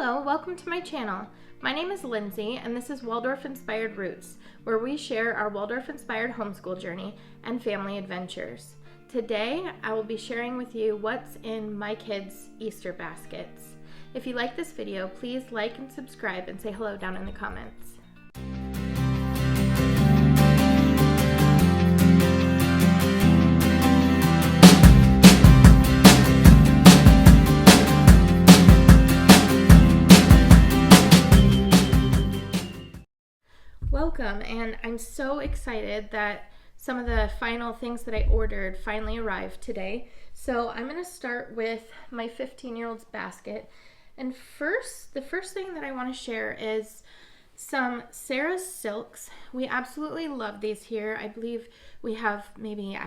Hello, welcome to my channel. My name is Lindsay and this is Waldorf Inspired Roots, where we share our Waldorf inspired homeschool journey and family adventures. Today, I will be sharing with you what's in my kids' Easter baskets. If you like this video, please like and subscribe and say hello down in the comments. Welcome, and I'm so excited that some of the final things that I ordered finally arrived today. So I'm going to start with my 15-year-old's basket. And the first thing that I want to share is some Sarah's silks. We absolutely love these here. I believe we have maybe,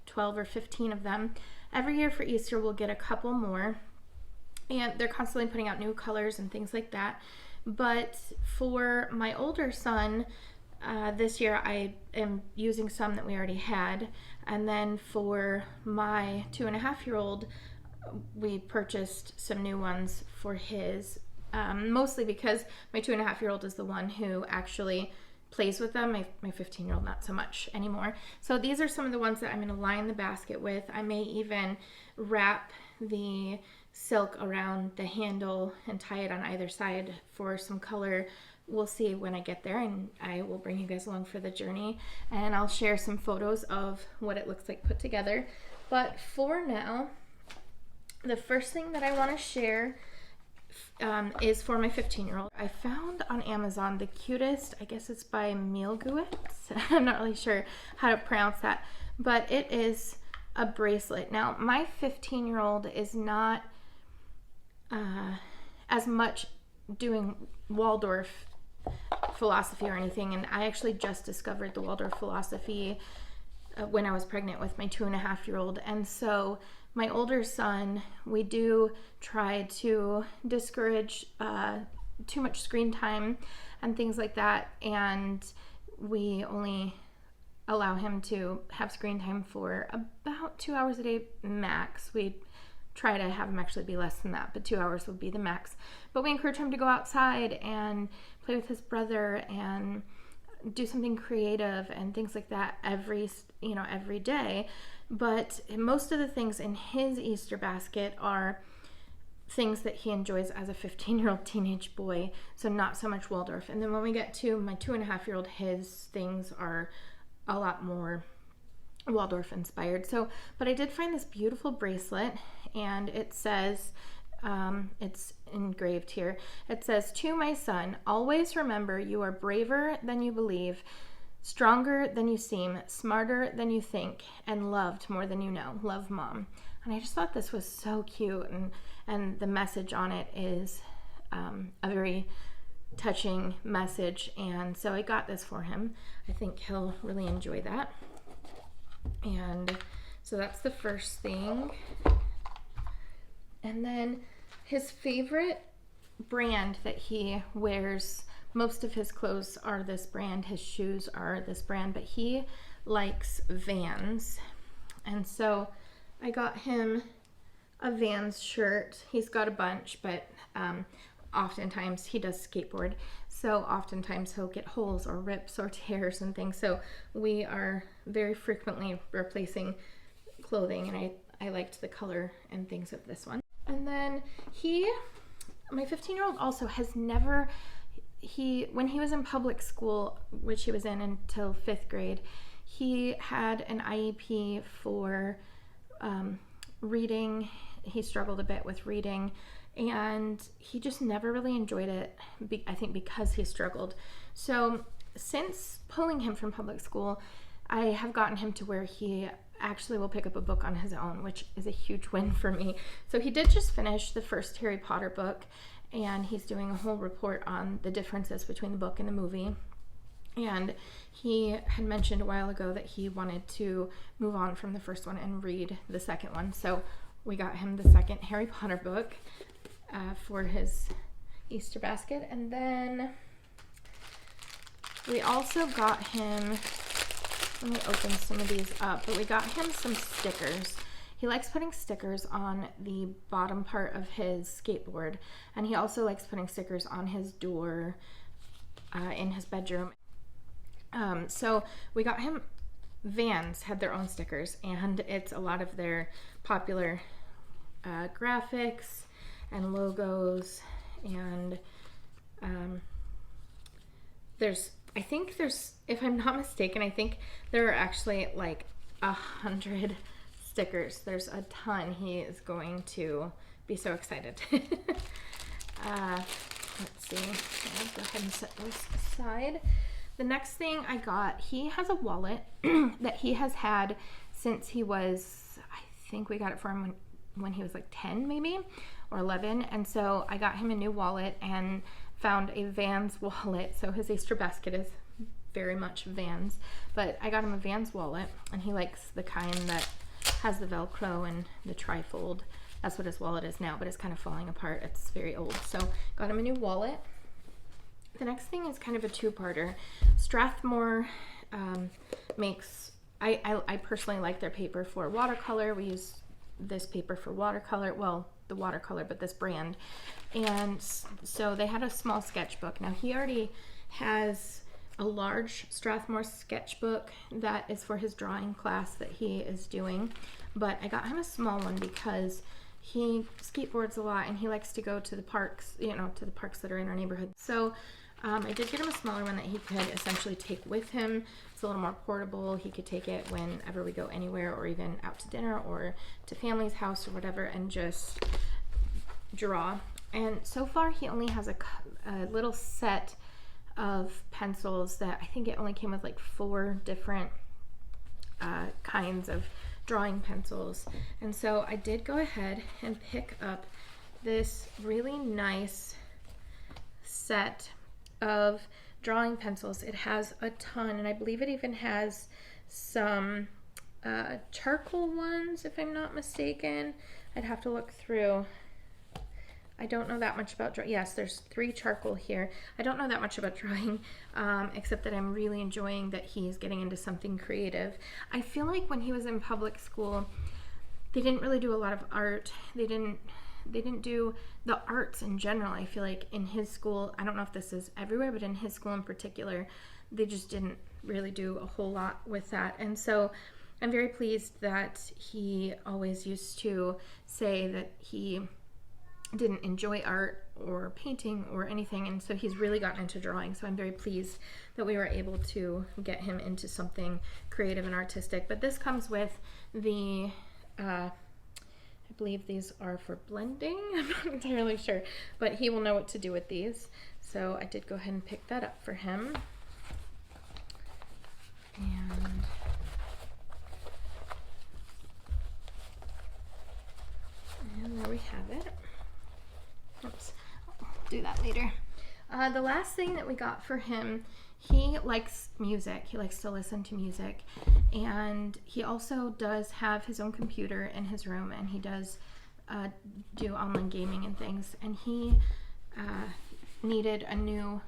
12 or 15 of them. Every year for Easter we'll get a couple more. And they're constantly putting out new colors and things like that. But for my older son, this year I am using some that we already had. And then for my 2.5-year-old, we purchased some new ones for his, mostly because my 2.5-year-old is the one who actually plays with them. My 15-year-old not so much anymore. So these are some of the ones that I'm going to line the basket with. I may even wrap the silk around the handle and tie it on either side for some color. We'll see when I get there, and I will bring you guys along for the journey, and I'll share some photos of what it looks like put together. But for now, the first thing that I want to share is for my 15-year-old. I found on Amazon the cutest, I guess it's by Mielgewitz. I'm not really sure how to pronounce that, but it is a bracelet. Now, my 15-year-old is not as much doing Waldorf philosophy or anything, and I actually just discovered the Waldorf philosophy when I was pregnant with my 2.5-year-old. And so my older son, we do try to discourage too much screen time and things like that, and we only allow him to have screen time for about 2 hours a day max. We try to have him actually be less than that, but 2 hours would be the max. But we encourage him to go outside and play with his brother and do something creative and things like that every day. But most of the things in his Easter basket are things that he enjoys as a 15-year-old teenage boy, so not so much Waldorf. And then when we get to my 2.5-year-old, his things are a lot more Waldorf inspired. But I did find this beautiful bracelet, and it says, it's engraved here. It says, "To my son, always remember you are braver than you believe, stronger than you seem, smarter than you think, and loved more than you know. Love, Mom." And I just thought this was so cute, and the message on it is a very touching message, and so I got this for him. I think he'll really enjoy that. And so that's the first thing. And then his favorite brand that he wears, most of his clothes are this brand, his shoes are this brand, but he likes Vans. And so I got him a Vans shirt. He's got a bunch, but oftentimes he does skateboard, so oftentimes he'll get holes or rips or tears and things, so we are very frequently replacing clothing, and I liked the color and things of this one. And then my 15-year-old also has never, when he was in public school, which he was in until 5th grade, he had an IEP for reading. He struggled a bit with reading, and he just never really enjoyed it, I think because he struggled. So since pulling him from public school, I have gotten him to where he actually will pick up a book on his own, which is a huge win for me. So he did just finish the first Harry Potter book, and he's doing a whole report on the differences between the book and the movie. And he had mentioned a while ago that he wanted to move on from the first one and read the second one. So we got him the second Harry Potter book for his Easter basket. And then we also got him, let me open some of these up, but we got him some stickers. he likes putting stickers on the bottom part of his skateboard, and he also likes putting stickers on his door in his bedroom. So we got him, Vans had their own stickers, and it's a lot of their popular graphics and logos, and I think there's, if I'm not mistaken, I think there are actually like 100 stickers. There's a ton. He is going to be so excited. Let's see. I'll go ahead and set those aside. The next thing I got, he has a wallet that he has had since he was, I think we got it for him when he was like 10 maybe, or 11. And so I got him a new wallet and found a Vans wallet. So his Easter basket is very much Vans, but I got him a Vans wallet, and he likes the kind that has the Velcro and the trifold. That's what his wallet is now, but it's kind of falling apart. It's very old. So got him a new wallet. The next thing is kind of a two-parter. Strathmore makes, I personally like their paper for watercolor. We use this paper for watercolor, well, the watercolor, but this brand. And so they had a small sketchbook. Now he already has a large Strathmore sketchbook that is for his drawing class that he is doing, but I got him a small one because he skateboards a lot and he likes to go to the parks, to the parks that are in our neighborhood. So I did get him a smaller one that he could essentially take with him. It's a little more portable. He could take it whenever we go anywhere, or even out to dinner or to family's house or whatever, and just draw. And so far he only has a little set of pencils that I think it only came with like 4 different kinds of drawing pencils. And so I did go ahead and pick up this really nice set of drawing pencils. It has a ton, and I believe it even has some charcoal ones, if I'm not mistaken. I'd have to look through. I don't know that much about drawing. Yes, there's 3 charcoal here. I don't know that much about drawing, except that I'm really enjoying that he's getting into something creative. I feel like when he was in public school, they didn't really do a lot of art. They didn't do the arts in general. I feel like in his school, I don't know if this is everywhere, but in his school in particular, they just didn't really do a whole lot with that. And so I'm very pleased that he always used to say that he didn't enjoy art or painting or anything, and so he's really gotten into drawing. So I'm very pleased that we were able to get him into something creative and artistic. But this comes with the I believe these are for blending. I'm not entirely sure, but he will know what to do with these. So I did go ahead and pick that up for him. And there we have it. Oops, I'll do that later. The last thing that we got for him, he likes music. He likes to listen to music, and he also does have his own computer in his room, and he does do online gaming and things, and he needed a new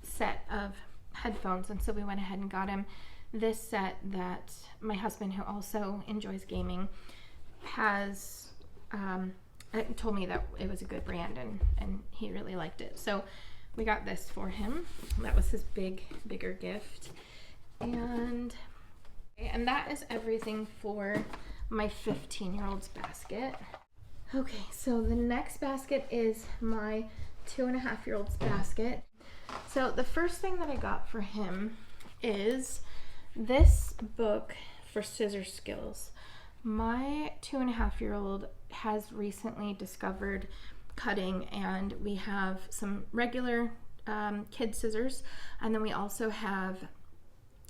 set of headphones, and so we went ahead and got him this set that my husband, who also enjoys gaming, has told me that it was a good brand, and he really liked it. So we got this for him. That was his bigger gift. And that is everything for my 15-year-old's basket. Okay, so the next basket is my 2.5-year-old's basket. So the first thing that I got for him is this book for scissor skills. My 2.5-year-old has recently discovered cutting, and we have some regular kid scissors, and then we also have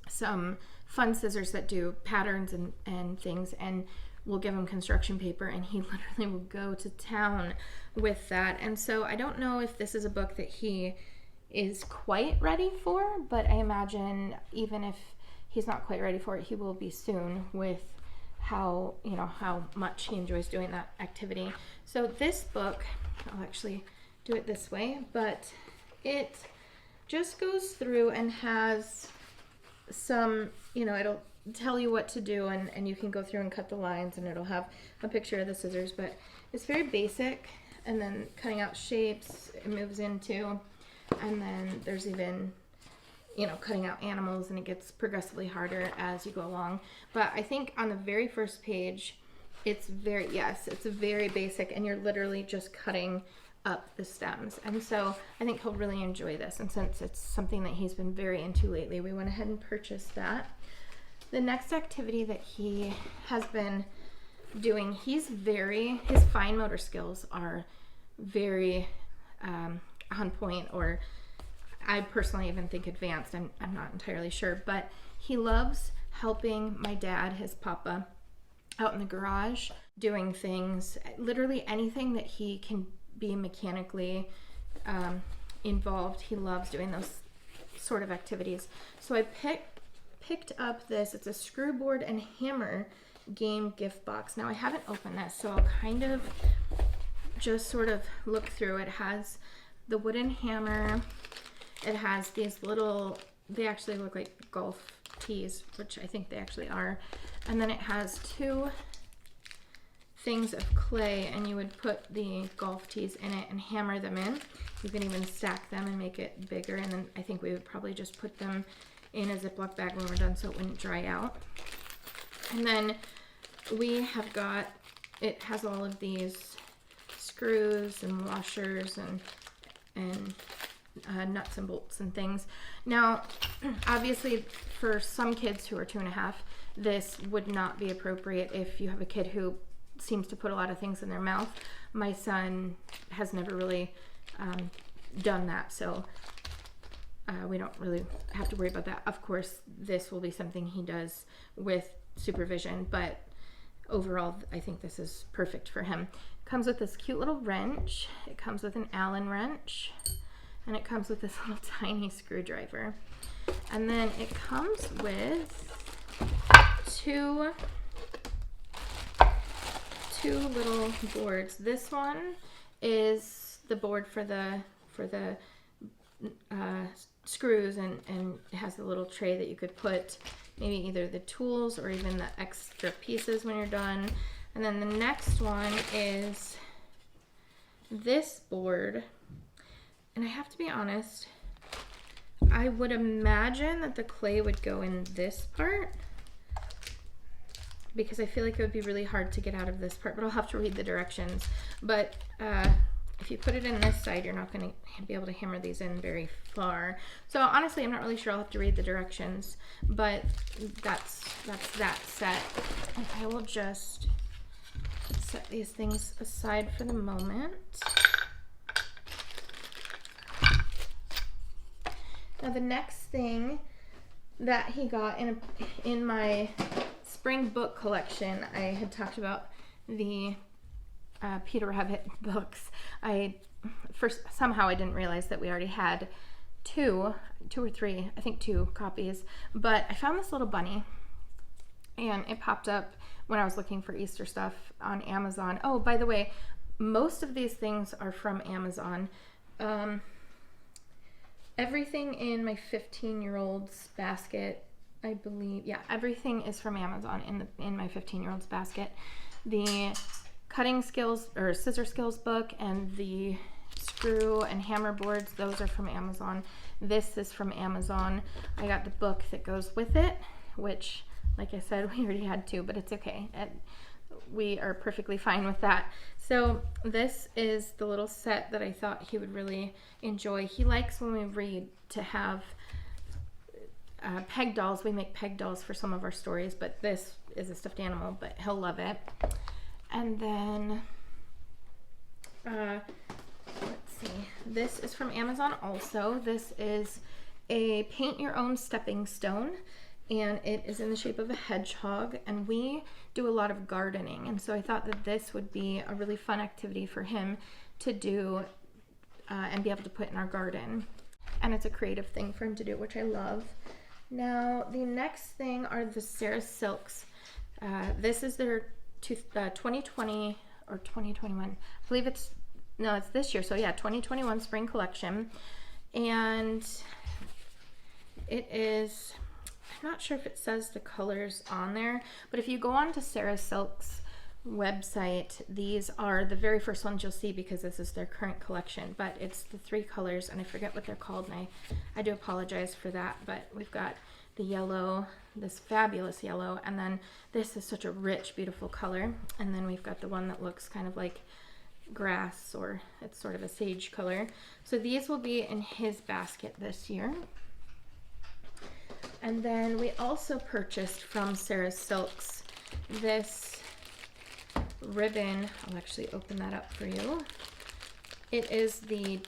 some fun scissors that do patterns and things, and we'll give him construction paper, and he literally will go to town with that. And so I don't know if this is a book that he is quite ready for, but I imagine even if he's not quite ready for it, he will be soon, with how much he enjoys doing that activity. So this book, I'll actually do it this way, but it just goes through and has some, tell you what to do, and you can go through and cut the lines, and it'll have a picture of the scissors, but it's very basic. And then cutting out shapes, it moves into, and then there's even, you know, cutting out animals, and it gets progressively harder as you go along. But I think on the very first page, it's very basic, and you're literally just cutting up the stems. And so I think he'll really enjoy this. And since it's something that he's been very into lately, we went ahead and purchased that. The next activity that he has been doing, his fine motor skills are very on point, or I personally even think advanced. I'm not entirely sure, but he loves helping my dad, his papa, out in the garage doing things, literally anything that he can be mechanically involved. He loves doing those sort of activities. So I picked up this. It's a screw board and hammer game gift box. Now I haven't opened this, so I'll kind of just sort of look through. It has the wooden hammer. It has these little, they actually look like golf tees, which I think they actually are. And then it has 2 things of clay, and you would put the golf tees in it and hammer them in. You can even stack them and make it bigger, and then I think we would probably just put them in a Ziploc bag when we're done so it wouldn't dry out. And then we have got, it has all of these screws and washers and nuts and bolts and things. Now, obviously, for some kids who are 2.5, this would not be appropriate if you have a kid who seems to put a lot of things in their mouth. My son has never really done that, so we don't really have to worry about that. Of course, this will be something he does with supervision, but overall, I think this is perfect for him. It comes with this cute little wrench. It comes with an Allen wrench, and it comes with this little tiny screwdriver. And then it comes with two little boards. This one is the board for the screws, and it has a little tray that you could put maybe either the tools or even the extra pieces when you're done. And then the next one is this board. And I have to be honest, I would imagine that the clay would go in this part, because I feel like it would be really hard to get out of this part, but I'll have to read the directions. But if you put it in this side, you're not going to be able to hammer these in very far. So honestly, I'm not really sure. I'll have to read the directions, but that's that set. And I will just set these things aside for the moment. Now the next thing that he got in my spring book collection, I had talked about the Peter Rabbit books. Somehow I didn't realize that we already had two or three, I think 2 copies, but I found this little bunny, and it popped up when I was looking for Easter stuff on Amazon. Oh, by the way, most of these things are from Amazon. Everything in my 15-year-old's basket, I believe, yeah, everything is from Amazon in my 15-year-old's basket. The cutting skills or scissor skills book and the screw and hammer boards, those are from Amazon. This is from Amazon. I got the book that goes with it, which, like I said, we already had 2, but it's okay. We are perfectly fine with that. So this is the little set that I thought he would really enjoy. He likes, when we read, to have peg dolls. We make peg dolls for some of our stories, but this is a stuffed animal, but he'll love it. And then let's see, this is from Amazon also. This is a paint your own stepping stone, and it is in the shape of a hedgehog, and we do a lot of gardening, and so I thought that this would be a really fun activity for him to do and be able to put in our garden. And it's a creative thing for him to do, which I love. Now the next thing are the Sarah Silks. This is their 2020 or 2021, I believe it's this year, so yeah, 2021 spring collection. And it is I'm not sure if it says the colors on there, but if you go on to Sarah Silk's website, these are the very first ones you'll see because this is their current collection, but it's the 3 colors and I forget what they're called, and I do apologize for that, but we've got the yellow, this fabulous yellow, and then this is such a rich, beautiful color, and then we've got the one that looks kind of like grass, or it's sort of a sage color. So these will be in his basket this year. And then we also purchased from Sarah Silk's this ribbon. I'll actually open that up for you. It is the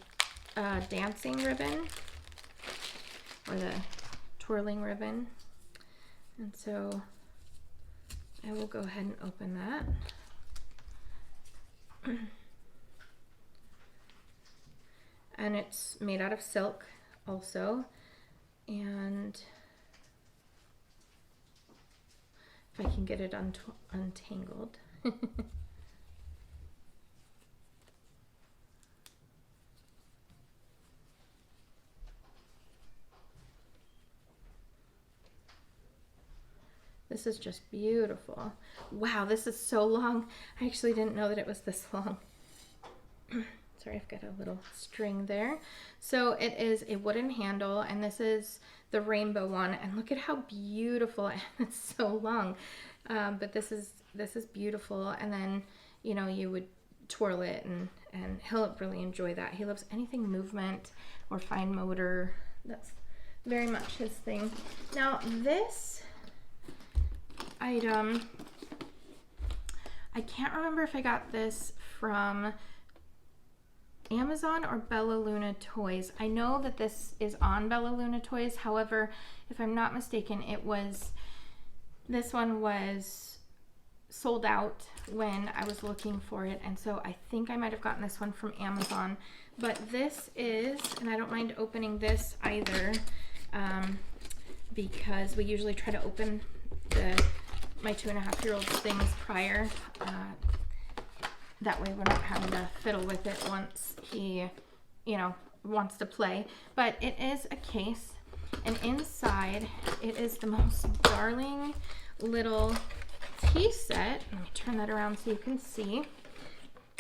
dancing ribbon, or the twirling ribbon. And so I will go ahead and open that. And it's made out of silk also. And if I can get it untangled. This is just beautiful. Wow, this is so long. I actually didn't know that it was this long. Sorry, I've got a little string there. So it is a wooden handle, and this is the rainbow one. And look at how beautiful, it's so long. But this is beautiful. And then, you know, you would twirl it, and he'll really enjoy that. He loves anything movement or fine motor. That's very much his thing. Now this item, I can't remember if I got this from Amazon or Bella Luna Toys. I know that this is on Bella Luna Toys. However, if I'm not mistaken, this one was sold out when I was looking for it, and so I think I might have gotten this one from Amazon. But this is, and I don't mind opening this either, because we usually try to open my 2.5-year-old's things prior. That way we're not having to fiddle with it once he, you know, wants to play. But it is a case, and inside it is the most darling little tea set. Let me turn that around so you can see.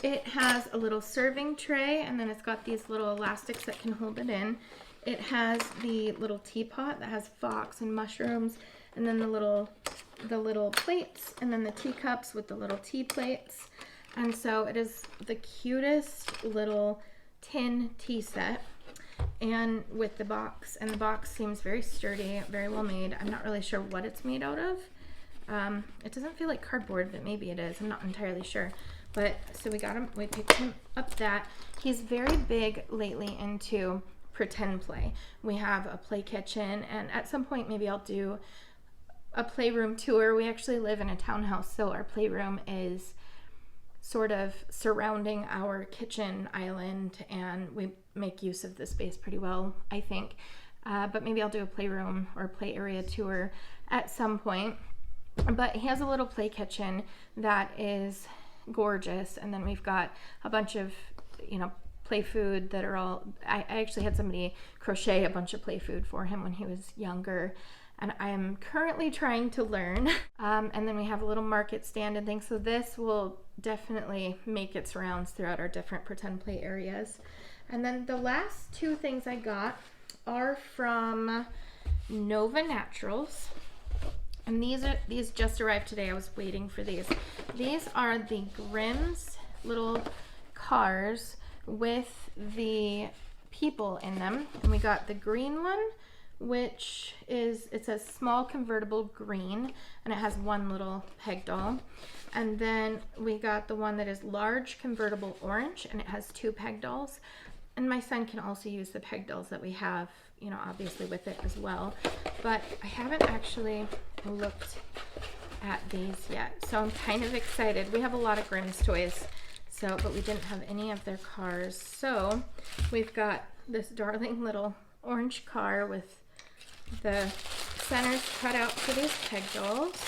It has a little serving tray, and then it's got these little elastics that can hold it in. It has the little teapot that has fox and mushrooms, and then the little plates, and then the teacups with the little tea plates. And so it is the cutest little tin tea set, and with the box, and the box seems very sturdy, very well made. I'm not really sure what it's made out of. It doesn't feel like cardboard, but maybe it is. I'm not entirely sure. But so we picked him up that. He's very big lately into pretend play. We have a play kitchen, and at some point maybe I'll do a playroom tour. We actually live in a townhouse, so our playroom is sort of surrounding our kitchen island, and we make use of the space pretty well, I think. But maybe I'll do a playroom or play area tour at some point. But he has a little play kitchen that is gorgeous, and then we've got a bunch of, you know, play food that are all, I actually had somebody crochet a bunch of play food for him when he was younger, and I am currently trying to learn. And then we have a little market stand and things, so this will definitely make its rounds throughout our different pretend play areas. And then the last 2 things I got are from Nova Naturals, and these just arrived today. I was waiting for these. These are the Grimm's little cars with the people in them, and we got the green one, which is, it says small convertible green, and it has 1 little peg doll. And then we got the one that is large convertible orange, and it has 2 peg dolls. And my son can also use the peg dolls that we have, you know, obviously with it as well. But I haven't actually looked at these yet, so I'm kind of excited. We have a lot of Grimm's toys, but we didn't have any of their cars. So we've got this darling little orange car with the centers cut out for these peg dolls.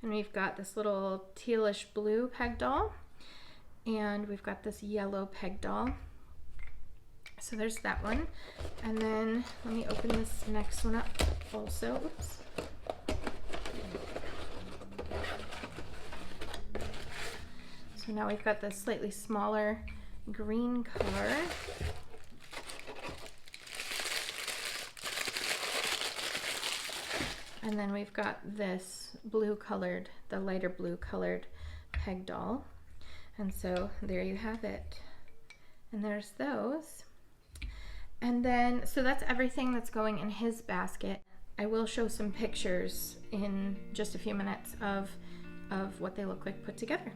And we've got this little tealish blue peg doll. And we've got this yellow peg doll. So there's that one. And then let me open this next one up also. Oops. So now we've got this slightly smaller green car. And then we've got this blue colored, the lighter blue colored peg doll. And so there you have it. And there's those. And then, so that's everything that's going in his basket. I will show some pictures in just a few minutes of what they look like put together.